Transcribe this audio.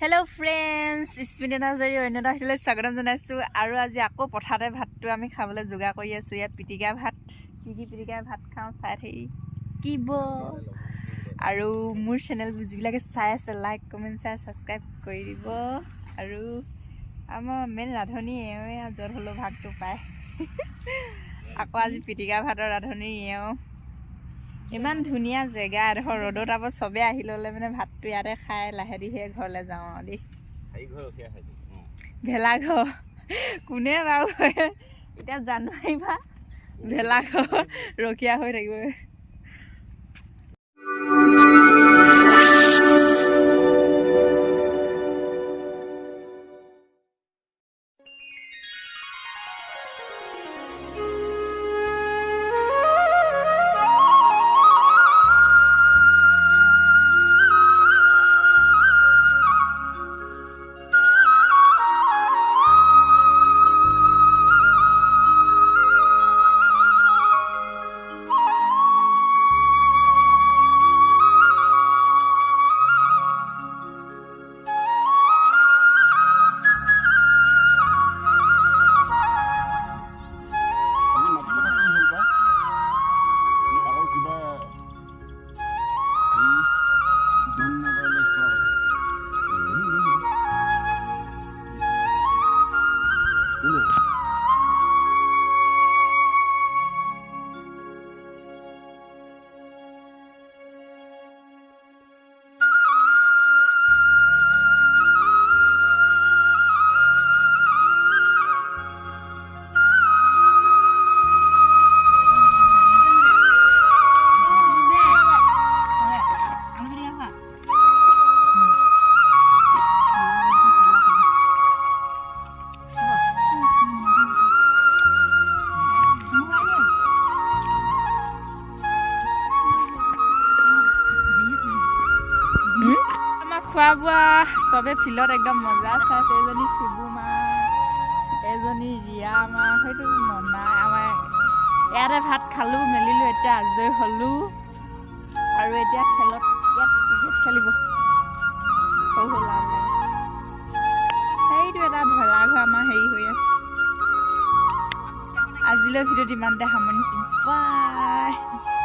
Hello friends, pitharot অন্যটা আহিলে স্বাগতম জনাইছো আৰু আজি আকৌ পথাৰতে ভাতটো আমি খাবলৈ যোগা কৰি আছো ইয়া পিটিকা ভাত কি পিটিকা ভাত খাওঁ চাই থাকি কিব আৰু মোৰ চেনেল বুজিবিলাকে চাই আছে লাইক কমেন্ট শ্বেয়াৰ সাবস্ক্ৰাইব কৰি দিব আৰু আমাৰ মেন ৰাধনী এওঁৱে যত হলো ভাগটো পায় আকৌ আজি পিটিকা ভাতৰ ৰাধনী এওঁ ইমান ধুনিয়া জেগা এডোখৰ ৰ'দত আব সবে আহি ললে মানে ভাতটো ইয়াতে খাই লাহেদিহে ঘৰলৈ যাওঁ আৰু দেই ভেলাঘৰ কোনে বাৰু এতিয়া জানুৱাৰী বা ভেলাঘৰ ৰখীয়া হৈ থাকিব খোৱা বোৱা সবে ফিল্ডত একদম মজা চাইছে এজনী শিবু মা এজনী ৰিয়া মা হয়তো মনা আমাৰ ইয়াতে ভাত খালোঁ মেলিলোঁ এতিয়া আজৰি হ'লোঁ আৰু এতিয়া খেলত ইয়াত ক্ৰিকেট খেলিব সৰু সৰু লাভ লাগে সেইটো এটা ভেলাঘৰ আমাৰ হেৰি হৈ আছে আজিলৈ ভিডিঅ'টো ইমানতে সামৰিছোঁ বাই